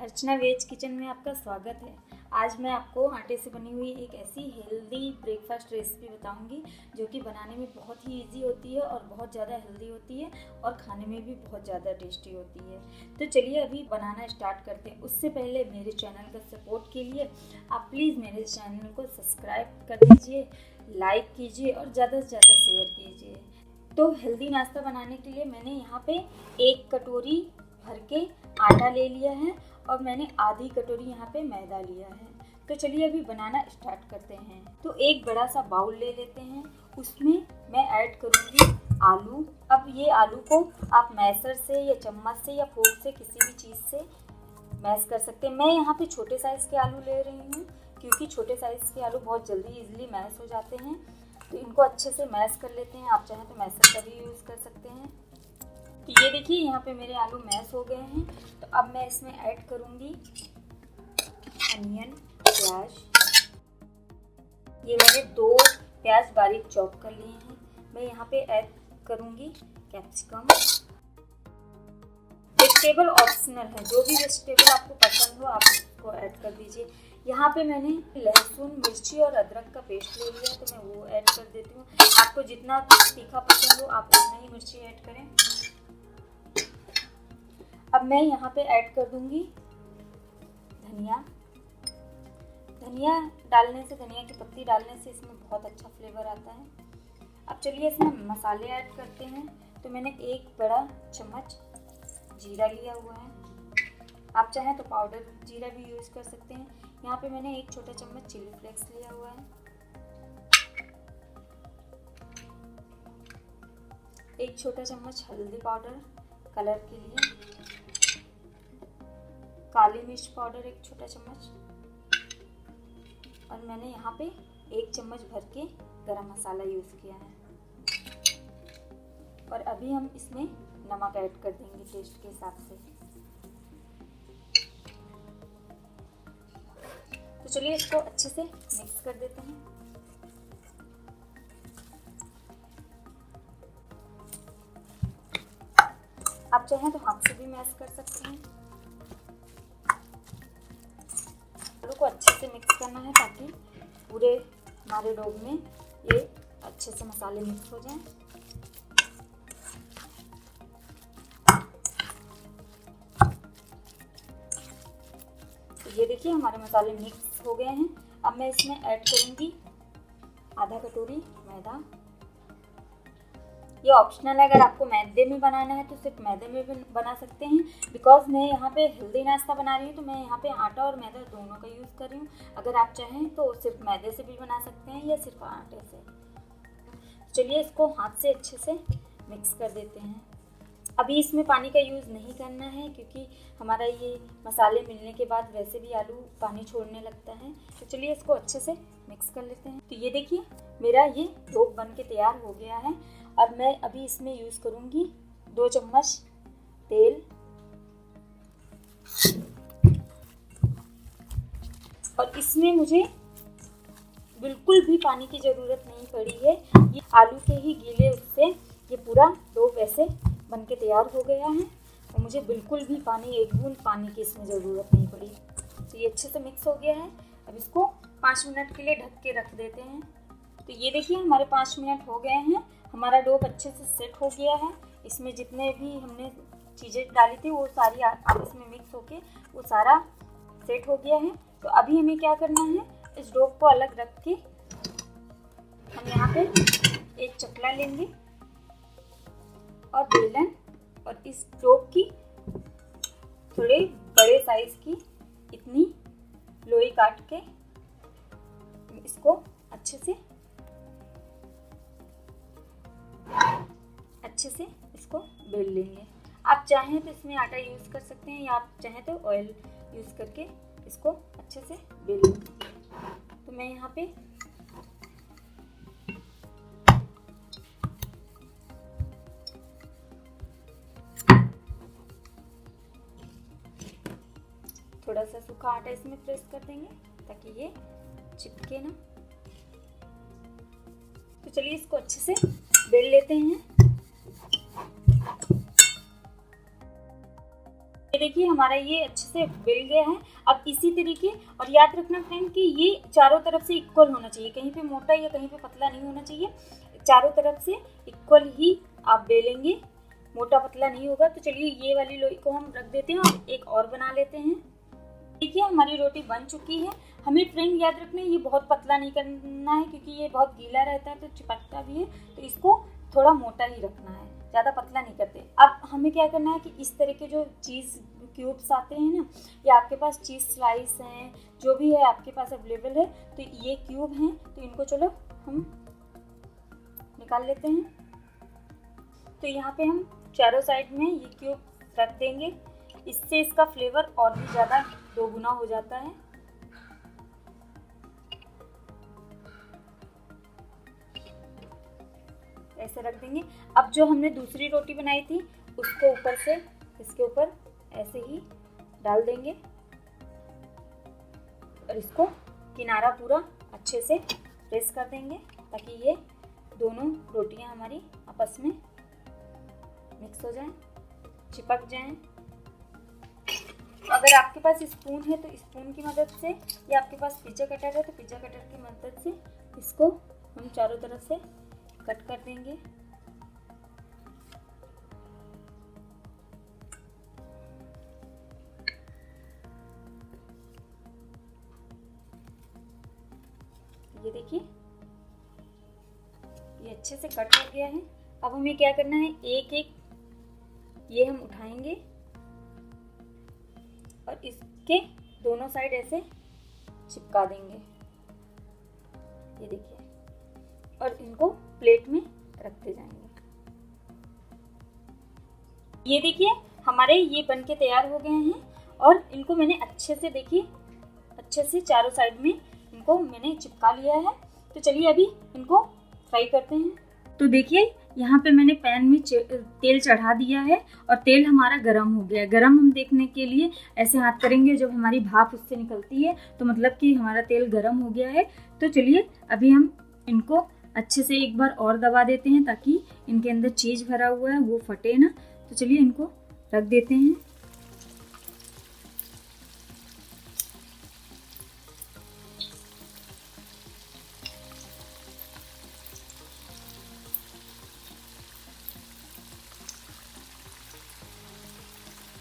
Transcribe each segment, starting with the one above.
अर्चना veg kitchen में आपका स्वागत है। आज मैं आपको आटे से बनी हुई एक ऐसी हेल्दी ब्रेकफास्ट रेसिपी बताऊंगी जो कि बनाने में बहुत ही इजी होती है और बहुत ज़्यादा हेल्दी होती है और खाने में भी बहुत ज़्यादा टेस्टी होती है। तो चलिए अभी बनाना स्टार्ट करते हैं। उससे पहले मेरे चैनल का सपोर्ट के लिए आप प्लीज़ मेरे चैनल को सब्सक्राइब कर दीजिए, लाइक कीजिए और ज़्यादा से ज़्यादा शेयर कीजिए। तो हेल्दी नाश्ता बनाने के लिए मैंने यहाँ पे 1 कटोरी भर के आटा ले लिया है और मैंने आधी कटोरी यहाँ पे मैदा लिया है। तो चलिए अभी बनाना स्टार्ट करते हैं। तो एक बड़ा सा बाउल ले लेते हैं, उसमें मैं ऐड करूँगी आलू। अब ये आलू को आप मैशर से या चम्मच से या फोर्क से किसी भी चीज़ से मैश कर सकते हैं। मैं यहाँ पे छोटे साइज़ के आलू ले रही हूँ क्योंकि छोटे साइज़ के आलू बहुत जल्दी इजीली मैश हो जाते हैं। तो इनको अच्छे से मैश कर लेते हैं। आप चाहें तो मैशर का भी यूज़ कर सकते हैं। तो ये देखिए यहाँ पे मेरे आलू मैश हो गए हैं। तो अब मैं इसमें ऐड करूँगी अनियन, प्याज। ये मैंने 2 प्याज बारीक चॉप कर लिए हैं। मैं यहाँ पे ऐड करूँगी कैप्सिकम। वेजिटेबल ऑप्शनल है, जो भी वेजिटेबल आपको पसंद हो आप उसको ऐड कर दीजिए। यहाँ पे मैंने लहसुन, मिर्ची और अदरक का पेस्ट ले लिया तो मैं वो ऐड कर देती हूँ। आपको जितना तीखा पसंद हो आप उतना ही मिर्ची ऐड करें। अब मैं यहाँ पे ऐड कर दूंगी धनिया। धनिया डालने से, धनिया की पत्ती डालने से इसमें बहुत अच्छा फ्लेवर आता है। अब चलिए इसमें मसाले ऐड करते हैं। तो मैंने 1 बड़ा चम्मच जीरा लिया हुआ है। आप चाहें तो पाउडर जीरा भी यूज़ कर सकते हैं। यहाँ पे मैंने 1 छोटा चम्मच चिली फ्लेक्स लिया हुआ है। 1 छोटा चम्मच हल्दी पाउडर कलर के लिए। काली मिर्च पाउडर 1 छोटा चम्मच। और मैंने यहाँ पे 1 चम्मच भर के गरम मसाला यूज़ किया है। और अभी हम इसमें नमक ऐड कर देंगे टेस्ट के हिसाब से। तो चलिए इसको अच्छे से मिक्स कर देते हैं। आप चाहें तो हाथ से भी मैश कर सकते हैं। आलू को अच्छे से मिक्स करना है ताकि पूरे हमारे डो में ये अच्छे से मसाले मिक्स हो जाएं। तो ये देखिए हमारे मसाले मिक्स हो गए हैं। अब मैं इसमें ऐड करूँगी आधा कटोरी मैदा। ये ऑप्शनल है, अगर आपको मैदे में बनाना है तो सिर्फ मैदे में भी बना सकते हैं। बिकॉज मैं यहाँ पे हेल्दी नाश्ता बना रही हूँ तो मैं यहाँ पे आटा और मैदा दोनों का यूज़ कर रही हूँ। अगर आप चाहें तो सिर्फ मैदे से भी बना सकते हैं या सिर्फ आटे से। चलिए इसको हाथ से अच्छे से मिक्स कर देते हैं। अभी इसमें पानी का यूज़ नहीं करना है क्योंकि हमारा ये मसाले मिलने के बाद वैसे भी आलू पानी छोड़ने लगता है। तो चलिए इसको अच्छे से मिक्स कर लेते हैं। तो ये देखिए मेरा ये डो बन के तैयार हो गया है। अब मैं अभी इसमें यूज़ करूँगी 2 चम्मच तेल। और इसमें मुझे बिल्कुल भी पानी की ज़रूरत नहीं पड़ी है। ये आलू के ही गीले उससे ये पूरा डो वैसे बन के तैयार हो गया है और मुझे बिल्कुल भी पानी, 1 बूंद पानी की इसमें ज़रूरत नहीं पड़ी। तो ये अच्छे से मिक्स हो गया है। अब इसको 5 मिनट के लिए ढक के रख देते हैं। तो ये देखिए हमारे 5 मिनट हो गए हैं। हमारा डो अच्छे से सेट हो गया है। इसमें जितने भी हमने चीज़ें डाली थी वो सारी अब इसमें मिक्स होके वो सारा सेट हो गया है। तो अभी हमें क्या करना है, इस डो को अलग रख के हम यहाँ पे एक चकला लेंगे और बेलन और इस डो की थोड़े बड़े साइज की इतनी लोई काट के इसको अच्छे से इसको बेल लेंगे। आप चाहें तो इसमें आटा यूज़ कर सकते हैं या आप चाहें तो ऑयल यूज़ करके इसको अच्छे से बेल लेंगे। तो मैं यहाँ पे थोड़ा सा सूखा आटा इसमें प्रेस कर देंगे ताकि ये चिपके ना। तो चलिए इसको अच्छे से बेल लेते हैं। देखिए हमारा ये अच्छे से बेल गया है। अब इसी तरीके, और याद रखना फ्रेंड कि ये चारों तरफ से इक्वल होना चाहिए, कहीं पे मोटा या कहीं पे पतला नहीं होना चाहिए, चारों तरफ से इक्वल ही आप बेलेंगे, मोटा पतला नहीं होगा। तो चलिए ये वाली लोई को हम रख देते हैं और एक और बना लेते हैं। देखिए हमारी रोटी बन चुकी है। हमें फ्रेंड याद रखना है ये बहुत पतला नहीं करना है, क्योंकि ये बहुत गीला रहता है तो चिपकता भी है, तो इसको थोड़ा मोटा ही रखना है, ज़्यादा पतला नहीं करते। अब हमें क्या करना है कि इस तरह के जो चीज़ क्यूब्स आते हैं ना, या आपके पास चीज़ स्लाइस हैं, जो भी है आपके पास अवेलेबल है, तो ये क्यूब हैं, तो इनको चलो हम निकाल लेते हैं। तो यहाँ पे हम चारों साइड में ये क्यूब रख देंगे, इससे इसका फ्लेवर और भी ज़्यादा दोगुना हो जाता है। ऐसे रख देंगे। अब जो हमने दूसरी रोटी बनाई थी उसको ऊपर से इसके ऊपर ऐसे ही डाल देंगे और इसको किनारा पूरा अच्छे से प्रेस कर देंगे, ताकि ये दोनों रोटियां हमारी आपस में मिक्स हो जाएं, चिपक जाएं। अगर आपके पास स्पून है तो स्पून की मदद से, या आपके पास पिज्जा कटर है तो पिज्जा कटर की मदद से इसको हम चारों तरफ से कट कर देंगे। ये देखिए ये अच्छे से कट हो गया है। अब हमें क्या करना है, एक एक ये हम उठाएंगे और इसके दोनों साइड ऐसे चिपका देंगे, ये देखिए, और इनको प्लेट में रखते जाएंगे। ये देखिए हमारे ये बनके तैयार हो गए हैं, और इनको मैंने अच्छे से, देखिए अच्छे से चारों साइड में इनको मैंने चिपका लिया है। तो चलिए अभी इनको फ्राई करते हैं। तो देखिए यहाँ पे मैंने पैन में तेल चढ़ा दिया है और तेल हमारा गरम हो गया है। गरम हम देखने के लिए ऐसे हाथ करेंगे, जब हमारी भाप उससे निकलती है तो मतलब कि हमारा तेल गरम हो गया है। तो चलिए अभी हम इनको अच्छे से एक बार और दबा देते हैं, ताकि इनके अंदर चीज़ भरा हुआ है वो फटे ना। तो चलिए इनको रख देते हैं।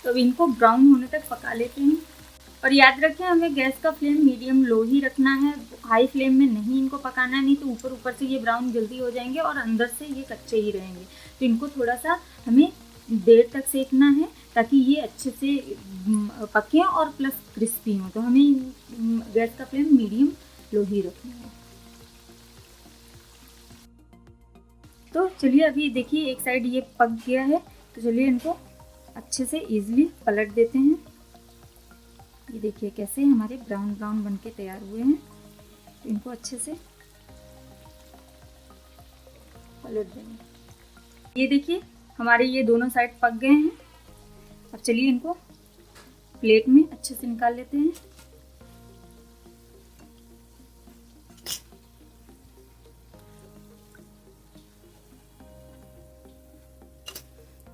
तो इनको ब्राउन होने तक पका लेते हैं। और याद रखें हमें गैस का फ्लेम मीडियम लो ही रखना है, हाई फ्लेम में नहीं इनको पकाना है, नहीं तो ऊपर ऊपर से ये ब्राउन जल्दी हो जाएंगे और अंदर से ये कच्चे ही रहेंगे। तो इनको थोड़ा सा हमें देर तक सेकना है, ताकि ये अच्छे से पकें और प्लस क्रिस्पी हों। तो हमें गैस का फ्लेम मीडियम लो ही रखना है। तो चलिए अभी देखिए एक साइड ये पक गया है, तो चलिए इनको अच्छे से इजीली पलट देते हैं। ये देखिए कैसे हमारे ब्राउन ब्राउन बनके तैयार हुए हैं। तो इनको अच्छे से पलट देंगे। ये देखिए हमारे ये दोनों साइड पक गए हैं। अब चलिए इनको प्लेट में अच्छे से निकाल लेते हैं।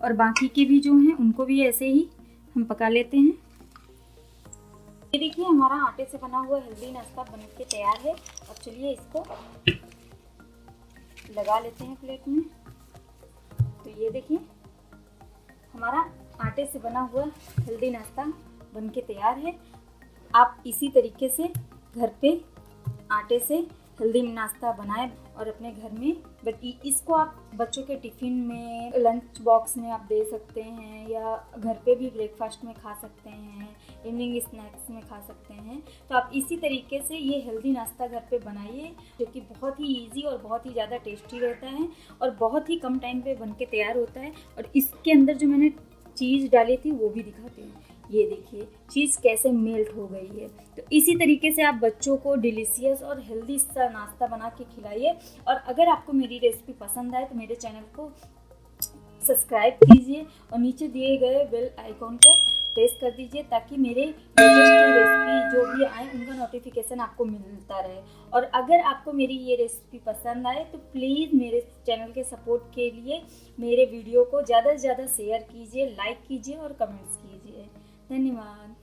और बाकी के भी जो हैं उनको भी ऐसे ही हम पका लेते हैं। ये देखिए हमारा आटे से बना हुआ हेल्दी नाश्ता बन के तैयार है। अब चलिए इसको लगा लेते हैं प्लेट में। तो ये देखिए हमारा आटे से बना हुआ हेल्दी नाश्ता बन के तैयार है। आप इसी तरीके से घर पे आटे से हेल्दी नाश्ता बनाएं और अपने घर में इसको आप बच्चों के टिफ़िन में, लंच बॉक्स में आप दे सकते हैं, या घर पे भी ब्रेकफास्ट में खा सकते हैं, इवनिंग स्नैक्स में खा सकते हैं। तो आप इसी तरीके से ये हेल्दी नाश्ता घर पे बनाइए, जो कि बहुत ही इजी और बहुत ही ज़्यादा टेस्टी रहता है और बहुत ही कम टाइम पे बन के तैयार होता है। और इसके अंदर जो मैंने चीज़ डाली थी वो भी दिखाती हूँ। ये देखिए चीज़ कैसे मेल्ट हो गई है। तो इसी तरीके से आप बच्चों को डिलीशियस और हेल्दी सा नाश्ता बना के खिलाइए। और अगर आपको मेरी रेसिपी पसंद आए तो मेरे चैनल को सब्सक्राइब कीजिए और नीचे दिए गए बेल आइकॉन को प्रेस कर दीजिए, ताकि मेरे लेटेस्ट रेसिपी जो भी आए उनका नोटिफिकेशन आपको मिलता रहे। और अगर आपको मेरी ये रेसिपी पसंद आए तो प्लीज़ मेरे चैनल के सपोर्ट के लिए मेरे वीडियो को ज़्यादा से ज़्यादा शेयर कीजिए, लाइक कीजिए और कमेंट्स कीजिए। धन्यवाद।